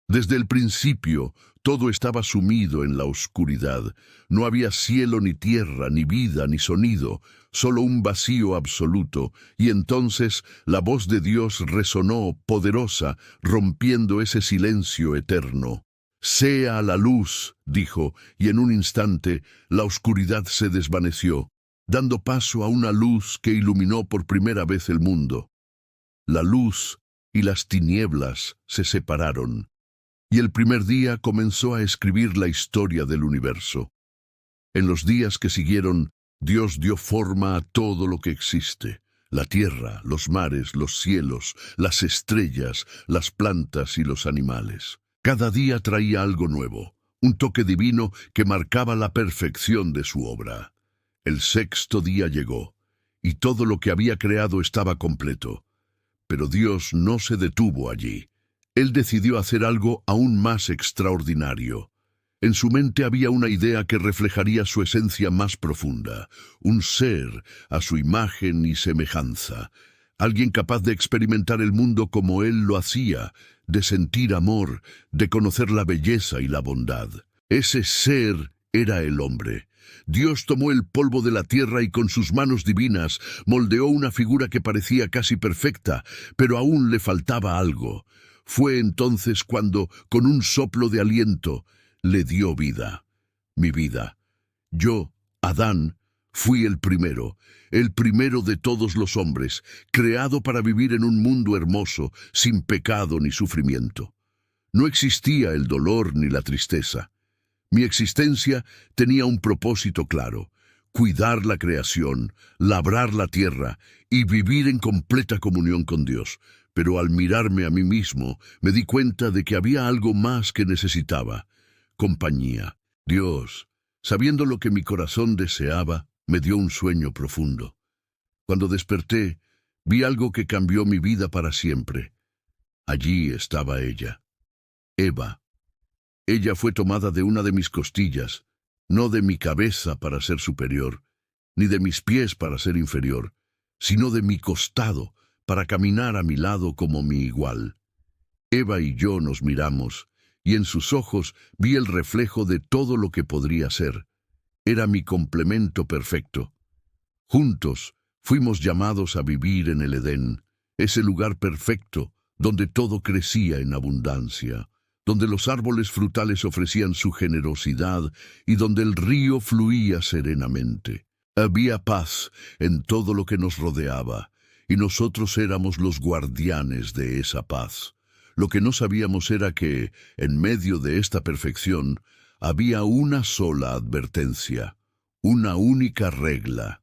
Desde el principio, todo estaba sumido en la oscuridad. No había cielo ni tierra, ni vida, ni sonido, solo un vacío absoluto. Y entonces la voz de Dios resonó poderosa, rompiendo ese silencio eterno. «Sea la luz», dijo, y en un instante la oscuridad se desvaneció, dando paso a una luz que iluminó por primera vez el mundo. La luz y las tinieblas se separaron. Y el primer día comenzó a escribir la historia del universo. En los días que siguieron, Dios dio forma a todo lo que existe: la tierra, los mares, los cielos, las estrellas, las plantas y los animales. Cada día traía algo nuevo, un toque divino que marcaba la perfección de su obra. El sexto día llegó, y todo lo que había creado estaba completo. Pero Dios no se detuvo allí. Él decidió hacer algo aún más extraordinario. En su mente había una idea que reflejaría su esencia más profunda, un ser a su imagen y semejanza, alguien capaz de experimentar el mundo como Él lo hacía, de sentir amor, de conocer la belleza y la bondad. Ese ser era el hombre. Dios tomó el polvo de la tierra y con sus manos divinas moldeó una figura que parecía casi perfecta, pero aún le faltaba algo. Fue entonces cuando, con un soplo de aliento, le dio vida. Mi vida. Yo, Adán, fui el primero de todos los hombres, creado para vivir en un mundo hermoso, sin pecado ni sufrimiento. No existía el dolor ni la tristeza. Mi existencia tenía un propósito claro: cuidar la creación, labrar la tierra y vivir en completa comunión con Dios. Pero al mirarme a mí mismo, me di cuenta de que había algo más que necesitaba: compañía. Dios, sabiendo lo que mi corazón deseaba, me dio un sueño profundo. Cuando desperté, vi algo que cambió mi vida para siempre. Allí estaba ella, Eva. Ella fue tomada de una de mis costillas, no de mi cabeza para ser superior, ni de mis pies para ser inferior, sino de mi costado, para caminar a mi lado como mi igual. Eva y yo nos miramos, y en sus ojos vi el reflejo de todo lo que podría ser. Era mi complemento perfecto. Juntos fuimos llamados a vivir en el Edén, ese lugar perfecto donde todo crecía en abundancia, donde los árboles frutales ofrecían su generosidad y donde el río fluía serenamente. Había paz en todo lo que nos rodeaba, y nosotros éramos los guardianes de esa paz. Lo que no sabíamos era que, en medio de esta perfección, había una sola advertencia, una única regla.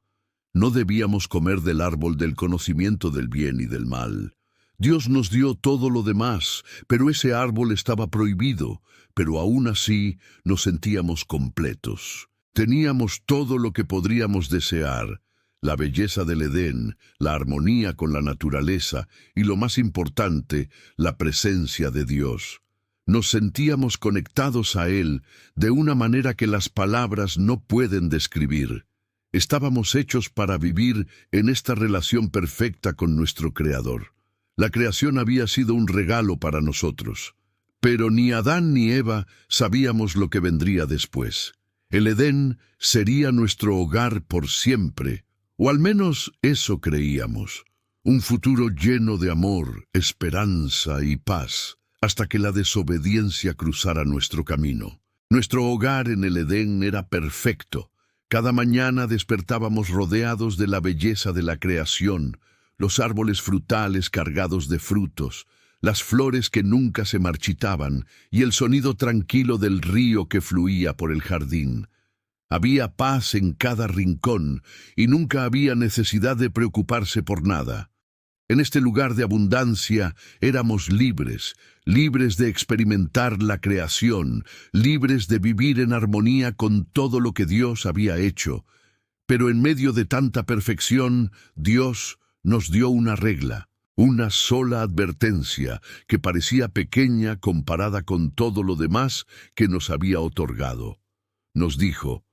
No debíamos comer del árbol del conocimiento del bien y del mal. Dios nos dio todo lo demás, pero ese árbol estaba prohibido, pero aún así nos sentíamos completos. Teníamos todo lo que podríamos desear: la belleza del Edén, la armonía con la naturaleza y, lo más importante, la presencia de Dios. Nos sentíamos conectados a Él de una manera que las palabras no pueden describir. Estábamos hechos para vivir en esta relación perfecta con nuestro Creador. La creación había sido un regalo para nosotros, pero ni Adán ni Eva sabíamos lo que vendría después. El Edén sería nuestro hogar por siempre, o al menos eso creíamos. Un futuro lleno de amor, esperanza y paz, hasta que la desobediencia cruzara nuestro camino. Nuestro hogar en el Edén era perfecto. Cada mañana despertábamos rodeados de la belleza de la creación, los árboles frutales cargados de frutos, las flores que nunca se marchitaban y el sonido tranquilo del río que fluía por el jardín. Había paz en cada rincón y nunca había necesidad de preocuparse por nada. En este lugar de abundancia éramos libres, libres de experimentar la creación, libres de vivir en armonía con todo lo que Dios había hecho. Pero en medio de tanta perfección, Dios nos dio una regla, una sola advertencia que parecía pequeña comparada con todo lo demás que nos había otorgado. Nos dijo: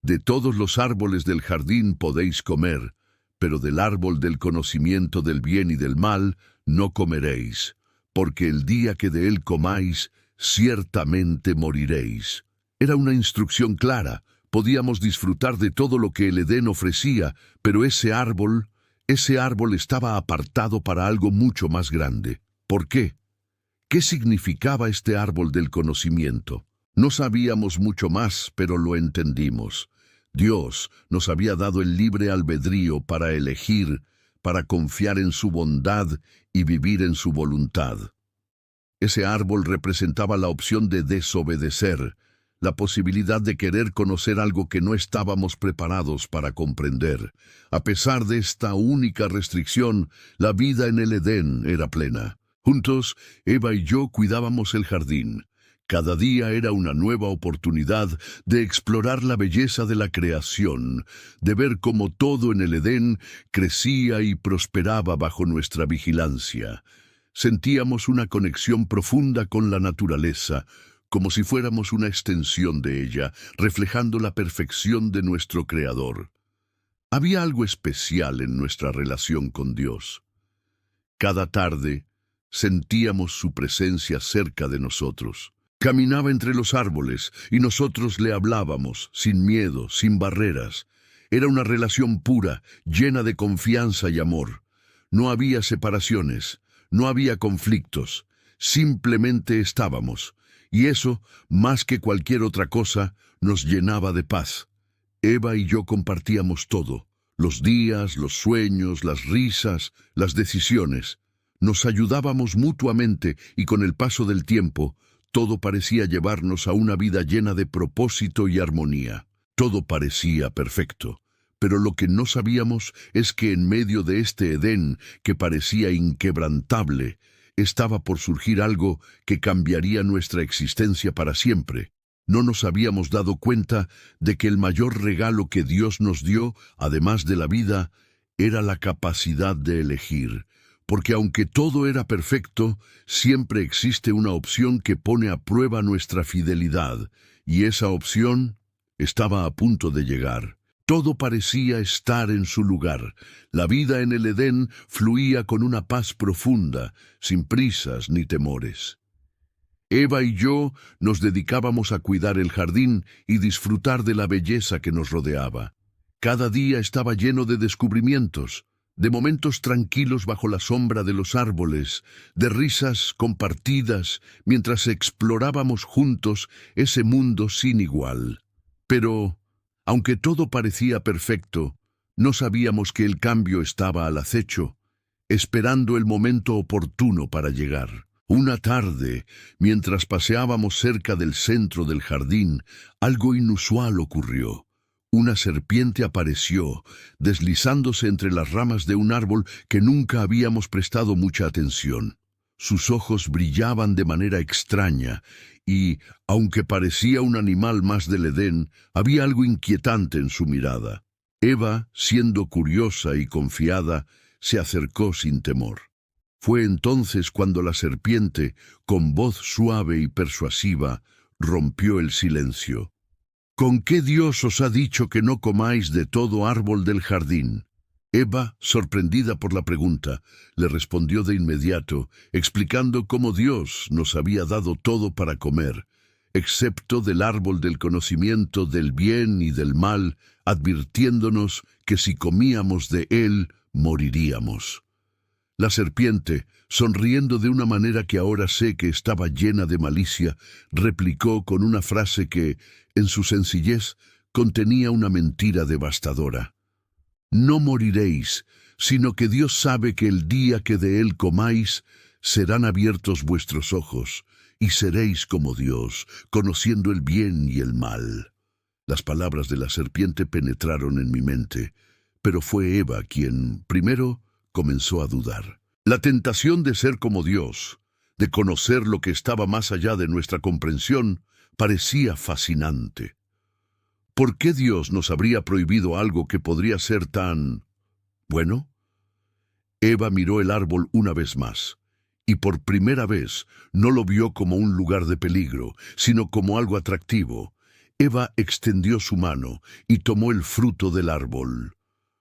«De todos los árboles del jardín podéis comer, pero del árbol del conocimiento del bien y del mal no comeréis, porque el día que de él comáis, ciertamente moriréis. Era una instrucción clara. Podíamos disfrutar de todo lo que el Edén ofrecía, pero ese árbol estaba apartado para algo mucho más grande. ¿Por qué? ¿Qué significaba este árbol del conocimiento? No sabíamos mucho más, pero lo entendimos. Dios nos había dado el libre albedrío para elegir, para confiar en su bondad y vivir en su voluntad. Ese árbol representaba la opción de desobedecer, la posibilidad de querer conocer algo que no estábamos preparados para comprender. A pesar de esta única restricción, la vida en el Edén era plena. Juntos, Eva y yo cuidábamos el jardín. Cada día era una nueva oportunidad de explorar la belleza de la creación, de ver cómo todo en el Edén crecía y prosperaba bajo nuestra vigilancia. Sentíamos una conexión profunda con la naturaleza, como si fuéramos una extensión de ella, reflejando la perfección de nuestro Creador. Había algo especial en nuestra relación con Dios. Cada tarde sentíamos su presencia cerca de nosotros. Caminaba entre los árboles y nosotros le hablábamos, sin miedo, sin barreras. Era una relación pura, llena de confianza y amor. No había separaciones, no había conflictos, simplemente estábamos. Y eso, más que cualquier otra cosa, nos llenaba de paz. Eva y yo compartíamos todo, los días, los sueños, las risas, las decisiones. Nos ayudábamos mutuamente y con el paso del tiempo, todo parecía llevarnos a una vida llena de propósito y armonía. Todo parecía perfecto, pero lo que no sabíamos es que en medio de este Edén que parecía inquebrantable, estaba por surgir algo que cambiaría nuestra existencia para siempre. No nos habíamos dado cuenta de que el mayor regalo que Dios nos dio, además de la vida, era la capacidad de elegir. Porque aunque todo era perfecto, siempre existe una opción que pone a prueba nuestra fidelidad, y esa opción estaba a punto de llegar. Todo parecía estar en su lugar. La vida en el Edén fluía con una paz profunda, sin prisas ni temores. Eva y yo nos dedicábamos a cuidar el jardín y disfrutar de la belleza que nos rodeaba. Cada día estaba lleno de descubrimientos, de momentos tranquilos bajo la sombra de los árboles, de risas compartidas mientras explorábamos juntos ese mundo sin igual. Pero, aunque todo parecía perfecto, no sabíamos que el cambio estaba al acecho, esperando el momento oportuno para llegar. Una tarde, mientras paseábamos cerca del centro del jardín, algo inusual ocurrió. Una serpiente apareció, deslizándose entre las ramas de un árbol que nunca habíamos prestado mucha atención. Sus ojos brillaban de manera extraña y, aunque parecía un animal más del Edén, había algo inquietante en su mirada. Eva, siendo curiosa y confiada, se acercó sin temor. Fue entonces cuando la serpiente, con voz suave y persuasiva, rompió el silencio. ¿Con qué Dios os ha dicho que no comáis de todo árbol del jardín? Eva, sorprendida por la pregunta, le respondió de inmediato, explicando cómo Dios nos había dado todo para comer, excepto del árbol del conocimiento del bien y del mal, advirtiéndonos que si comíamos de él, moriríamos. La serpiente, sonriendo de una manera que ahora sé que estaba llena de malicia, replicó con una frase que, en su sencillez, contenía una mentira devastadora. No moriréis, sino que Dios sabe que el día que de él comáis, serán abiertos vuestros ojos, y seréis como Dios, conociendo el bien y el mal. Las palabras de la serpiente penetraron en mi mente, pero fue Eva quien, primero, comenzó a dudar. La tentación de ser como Dios, de conocer lo que estaba más allá de nuestra comprensión, parecía fascinante. ¿Por qué Dios nos habría prohibido algo que podría ser tan bueno? Eva miró el árbol una vez más, y por primera vez no lo vio como un lugar de peligro, sino como algo atractivo. Eva extendió su mano y tomó el fruto del árbol.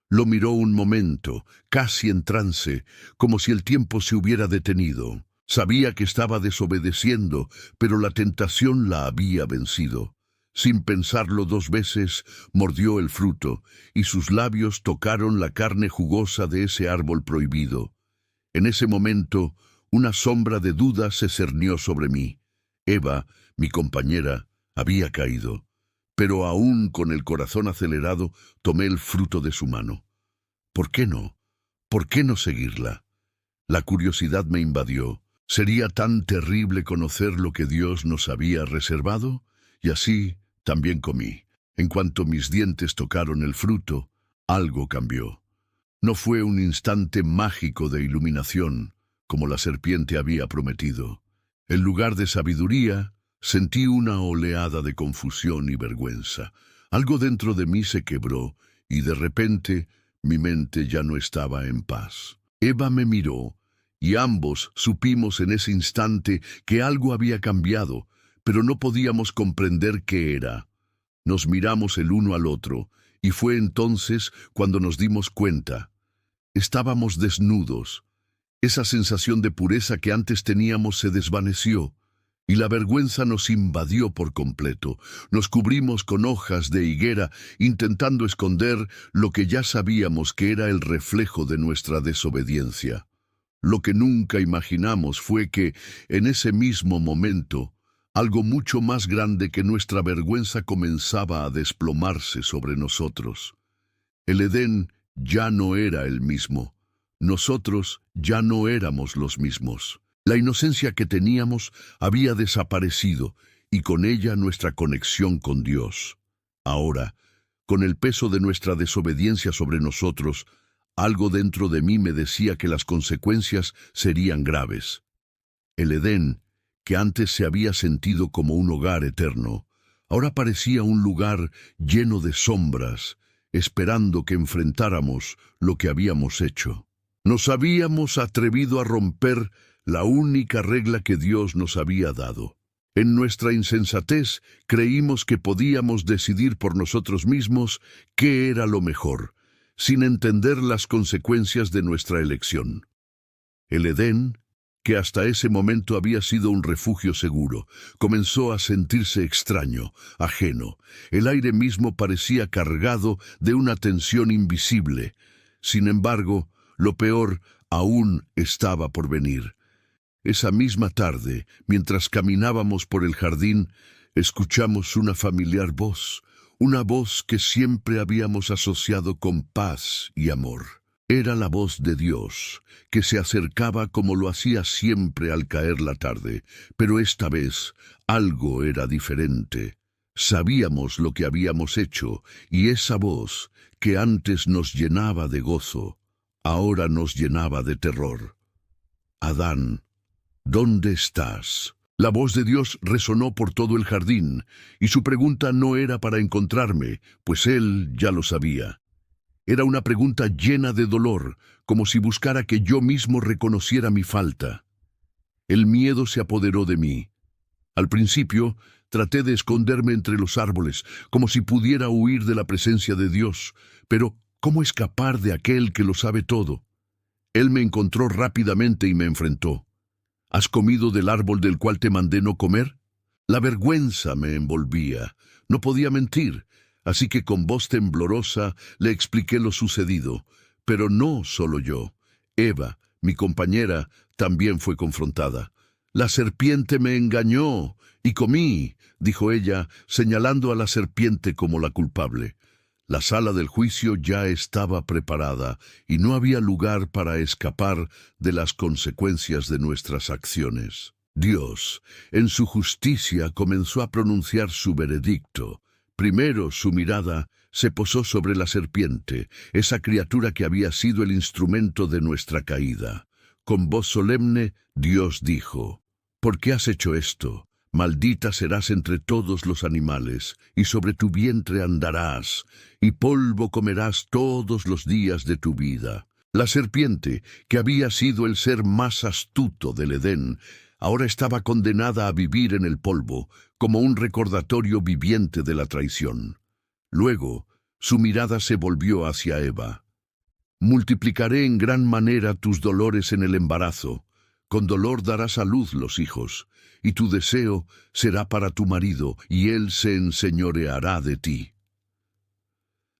Lo miró un momento, casi en trance, como si el tiempo se hubiera detenido. Sabía que estaba desobedeciendo, pero la tentación la había vencido. Sin pensarlo 2 veces, mordió el fruto, y sus labios tocaron la carne jugosa de ese árbol prohibido. En ese momento, una sombra de duda se cernió sobre mí. Eva, mi compañera, había caído, pero aún con el corazón acelerado, tomé el fruto de su mano. ¿Por qué no? ¿Por qué no seguirla? La curiosidad me invadió. ¿Sería tan terrible conocer lo que Dios nos había reservado? Y así también comí. En cuanto mis dientes tocaron el fruto, algo cambió. No fue un instante mágico de iluminación, como la serpiente había prometido. En lugar de sabiduría, sentí una oleada de confusión y vergüenza. Algo dentro de mí se quebró, y de repente mi mente ya no estaba en paz. Eva me miró, y ambos supimos en ese instante que algo había cambiado, pero no podíamos comprender qué era. Nos miramos el uno al otro, y fue entonces cuando nos dimos cuenta. Estábamos desnudos. Esa sensación de pureza que antes teníamos se desvaneció, y la vergüenza nos invadió por completo. Nos cubrimos con hojas de higuera, intentando esconder lo que ya sabíamos que era el reflejo de nuestra desobediencia. Lo que nunca imaginamos fue que, en ese mismo momento, algo mucho más grande que nuestra vergüenza comenzaba a desplomarse sobre nosotros. El Edén ya no era el mismo. Nosotros ya no éramos los mismos. La inocencia que teníamos había desaparecido y con ella nuestra conexión con Dios. Ahora, con el peso de nuestra desobediencia sobre nosotros, algo dentro de mí me decía que las consecuencias serían graves. El Edén, que antes se había sentido como un hogar eterno, ahora parecía un lugar lleno de sombras, esperando que enfrentáramos lo que habíamos hecho. Nos habíamos atrevido a romper la única regla que Dios nos había dado. En nuestra insensatez creímos que podíamos decidir por nosotros mismos qué era lo mejor, sin entender las consecuencias de nuestra elección. El Edén, que hasta ese momento había sido un refugio seguro, comenzó a sentirse extraño, ajeno. El aire mismo parecía cargado de una tensión invisible. Sin embargo, lo peor aún estaba por venir. Esa misma tarde, mientras caminábamos por el jardín, escuchamos una familiar voz, una voz que siempre habíamos asociado con paz y amor. Era la voz de Dios, que se acercaba como lo hacía siempre al caer la tarde, pero esta vez algo era diferente. Sabíamos lo que habíamos hecho, y esa voz, que antes nos llenaba de gozo, ahora nos llenaba de terror. Adán, ¿dónde estás? La voz de Dios resonó por todo el jardín, y su pregunta no era para encontrarme, pues él ya lo sabía. Era una pregunta llena de dolor, como si buscara que yo mismo reconociera mi falta. El miedo se apoderó de mí. Al principio, traté de esconderme entre los árboles, como si pudiera huir de la presencia de Dios, pero ¿cómo escapar de aquel que lo sabe todo? Él me encontró rápidamente y me enfrentó. ¿Has comido del árbol del cual te mandé no comer? La vergüenza me envolvía. No podía mentir, así que con voz temblorosa le expliqué lo sucedido. Pero no solo yo. Eva, mi compañera, también fue confrontada. La serpiente me engañó y comí, dijo ella, señalando a la serpiente como la culpable. La sala del juicio ya estaba preparada y no había lugar para escapar de las consecuencias de nuestras acciones. Dios, en su justicia, comenzó a pronunciar su veredicto. Primero su mirada se posó sobre la serpiente, esa criatura que había sido el instrumento de nuestra caída. Con voz solemne, Dios dijo: «¿Por qué has hecho esto? Maldita serás entre todos los animales, y sobre tu vientre andarás, y polvo comerás todos los días de tu vida». La serpiente, que había sido el ser más astuto del Edén, ahora estaba condenada a vivir en el polvo, como un recordatorio viviente de la traición. Luego, su mirada se volvió hacia Eva. «Multiplicaré en gran manera tus dolores en el embarazo. Con dolor darás a luz los hijos, y tu deseo será para tu marido, y él se enseñoreará de ti.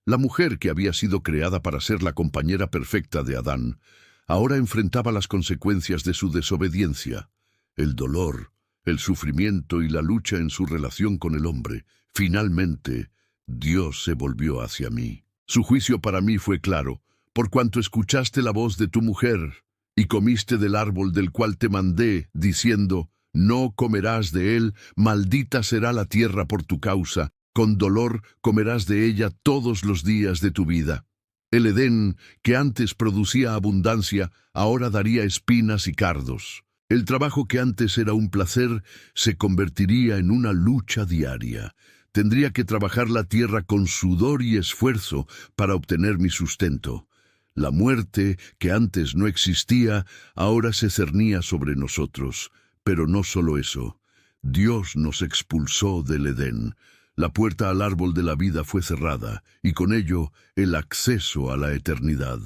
La mujer que había sido creada para ser la compañera perfecta de Adán, ahora enfrentaba las consecuencias de su desobediencia, el dolor, el sufrimiento y la lucha en su relación con el hombre. Finalmente, Dios se volvió hacia mí. Su juicio para mí fue claro: por cuanto escuchaste la voz de tu mujer y comiste del árbol del cual te mandé, diciendo, no comerás de él, maldita será la tierra por tu causa, con dolor comerás de ella todos los días de tu vida. El Edén, que antes producía abundancia, ahora daría espinas y cardos. El trabajo que antes era un placer se convertiría en una lucha diaria. Tendría que trabajar la tierra con sudor y esfuerzo para obtener mi sustento. La muerte, que antes no existía, ahora se cernía sobre nosotros. Pero no solo eso. Dios nos expulsó del Edén. La puerta al árbol de la vida fue cerrada, y con ello el acceso a la eternidad.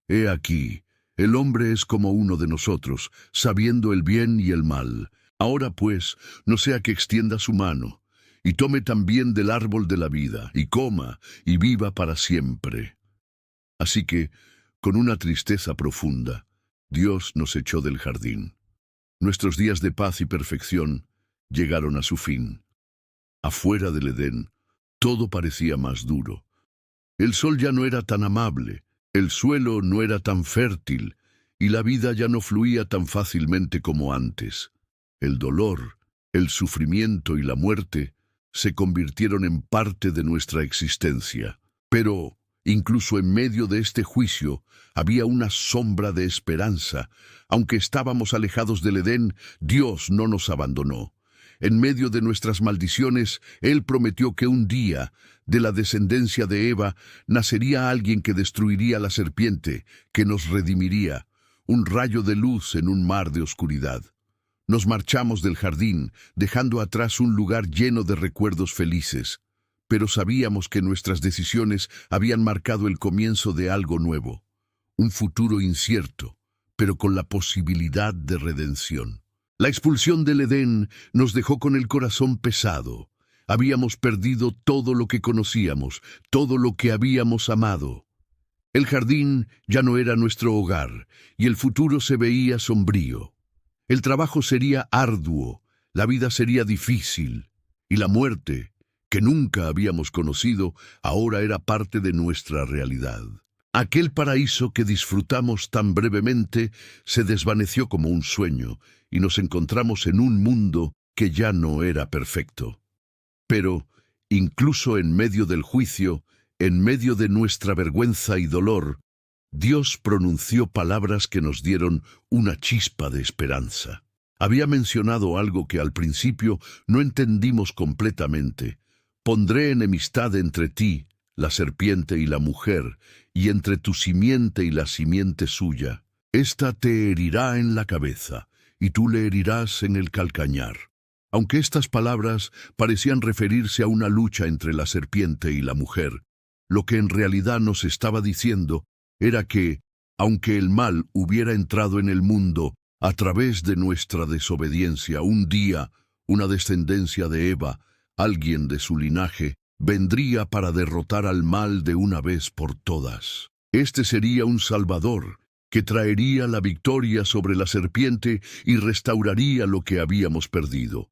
He aquí, el hombre es como uno de nosotros, sabiendo el bien y el mal. Ahora pues, no sea que extienda su mano, y tome también del árbol de la vida, y coma, y viva para siempre. Así que, con una tristeza profunda, Dios nos echó del jardín. Nuestros días de paz y perfección llegaron a su fin. Afuera del Edén, todo parecía más duro. El sol ya no era tan amable, el suelo no era tan fértil, y la vida ya no fluía tan fácilmente como antes. El dolor, el sufrimiento y la muerte se convirtieron en parte de nuestra existencia. Pero, incluso en medio de este juicio, había una sombra de esperanza. Aunque estábamos alejados del Edén, Dios no nos abandonó. En medio de nuestras maldiciones, Él prometió que un día, de la descendencia de Eva, nacería alguien que destruiría la serpiente, que nos redimiría, un rayo de luz en un mar de oscuridad. Nos marchamos del jardín, dejando atrás un lugar lleno de recuerdos felices, pero sabíamos que nuestras decisiones habían marcado el comienzo de algo nuevo, un futuro incierto, pero con la posibilidad de redención. La expulsión del Edén nos dejó con el corazón pesado. Habíamos perdido todo lo que conocíamos, todo lo que habíamos amado. El jardín ya no era nuestro hogar, y el futuro se veía sombrío. El trabajo sería arduo, la vida sería difícil, y la muerte, que nunca habíamos conocido, ahora era parte de nuestra realidad. Aquel paraíso que disfrutamos tan brevemente se desvaneció como un sueño, y nos encontramos en un mundo que ya no era perfecto. Pero, incluso en medio del juicio, en medio de nuestra vergüenza y dolor, Dios pronunció palabras que nos dieron una chispa de esperanza. Había mencionado algo que al principio no entendimos completamente. Pondré enemistad entre ti, la serpiente y la mujer, y entre tu simiente y la simiente suya. Esta te herirá en la cabeza, y tú le herirás en el calcañar. Aunque estas palabras parecían referirse a una lucha entre la serpiente y la mujer, lo que en realidad nos estaba diciendo era que, aunque el mal hubiera entrado en el mundo a través de nuestra desobediencia, un día, una descendencia de Eva, alguien de su linaje, vendría para derrotar al mal de una vez por todas. Este sería un Salvador, que traería la victoria sobre la serpiente y restauraría lo que habíamos perdido.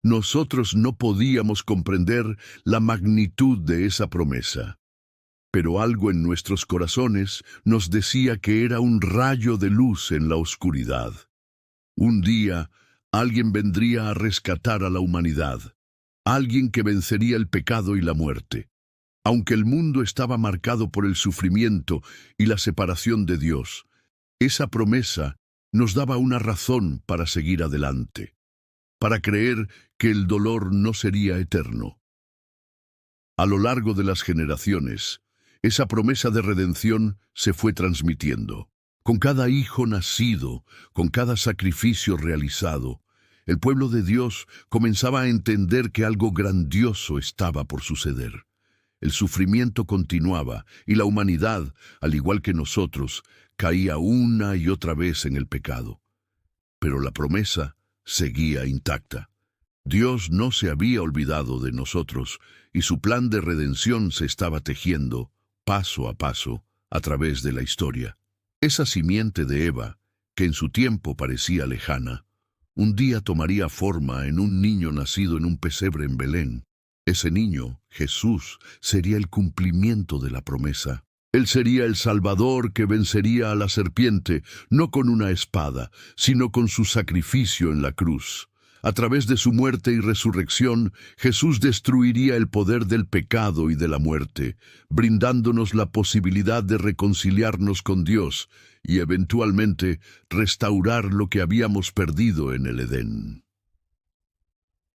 Nosotros no podíamos comprender la magnitud de esa promesa, pero algo en nuestros corazones nos decía que era un rayo de luz en la oscuridad. Un día, alguien vendría a rescatar a la humanidad, alguien que vencería el pecado y la muerte. Aunque el mundo estaba marcado por el sufrimiento y la separación de Dios, esa promesa nos daba una razón para seguir adelante, para creer que el dolor no sería eterno. A lo largo de las generaciones, esa promesa de redención se fue transmitiendo. Con cada hijo nacido, con cada sacrificio realizado, el pueblo de Dios comenzaba a entender que algo grandioso estaba por suceder. El sufrimiento continuaba y la humanidad, al igual que nosotros, caía una y otra vez en el pecado. pero la promesa seguía intacta. Dios no se había olvidado de nosotros y su plan de redención se estaba tejiendo, paso a paso, a través de la historia. Esa simiente de Eva, que en su tiempo parecía lejana, un día tomaría forma en un niño nacido en un pesebre en Belén. Ese niño, Jesús, sería el cumplimiento de la promesa. Él sería el Salvador que vencería a la serpiente, no con una espada, sino con su sacrificio en la cruz. A través de su muerte y resurrección, Jesús destruiría el poder del pecado y de la muerte, brindándonos la posibilidad de reconciliarnos con Dios y eventualmente restaurar lo que habíamos perdido en el Edén.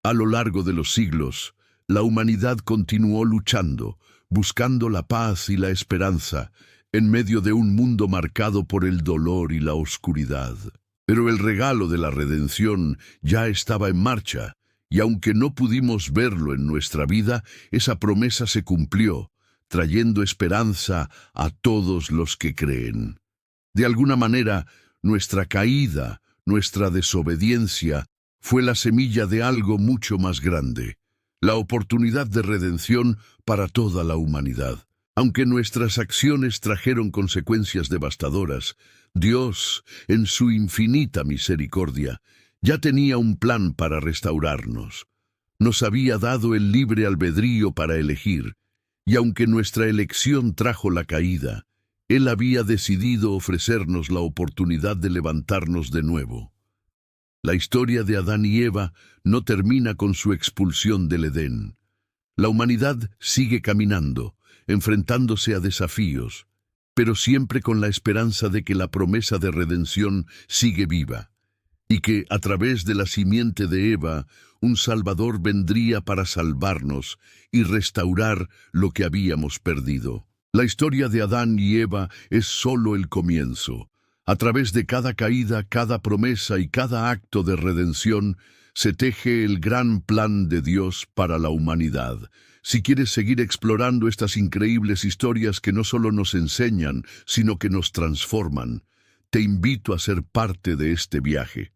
A lo largo de los siglos, la humanidad continuó luchando, buscando la paz y la esperanza, en medio de un mundo marcado por el dolor y la oscuridad. Pero el regalo de la redención ya estaba en marcha, y aunque no pudimos verlo en nuestra vida, esa promesa se cumplió, trayendo esperanza a todos los que creen. De alguna manera, nuestra caída, nuestra desobediencia, fue la semilla de algo mucho más grande, la oportunidad de redención para toda la humanidad. Aunque nuestras acciones trajeron consecuencias devastadoras, Dios, en su infinita misericordia, ya tenía un plan para restaurarnos. Nos había dado el libre albedrío para elegir, y aunque nuestra elección trajo la caída, Él había decidido ofrecernos la oportunidad de levantarnos de nuevo. La historia de Adán y Eva no termina con su expulsión del Edén. La humanidad sigue caminando, enfrentándose a desafíos, pero siempre con la esperanza de que la promesa de redención sigue viva, y que, a través de la simiente de Eva, un Salvador vendría para salvarnos y restaurar lo que habíamos perdido. La historia de Adán y Eva es solo el comienzo. A través de cada caída, cada promesa y cada acto de redención, se teje el gran plan de Dios para la humanidad. Si quieres seguir explorando estas increíbles historias que no solo nos enseñan, sino que nos transforman, te invito a ser parte de este viaje.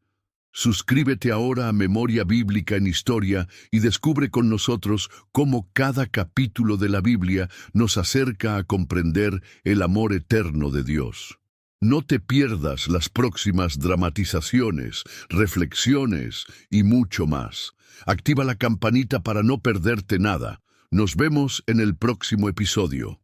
Suscríbete ahora a Memoria Bíblica en Historia y descubre con nosotros cómo cada capítulo de la Biblia nos acerca a comprender el amor eterno de Dios. No te pierdas las próximas dramatizaciones, reflexiones y mucho más. Activa la campanita para no perderte nada. Nos vemos en el próximo episodio.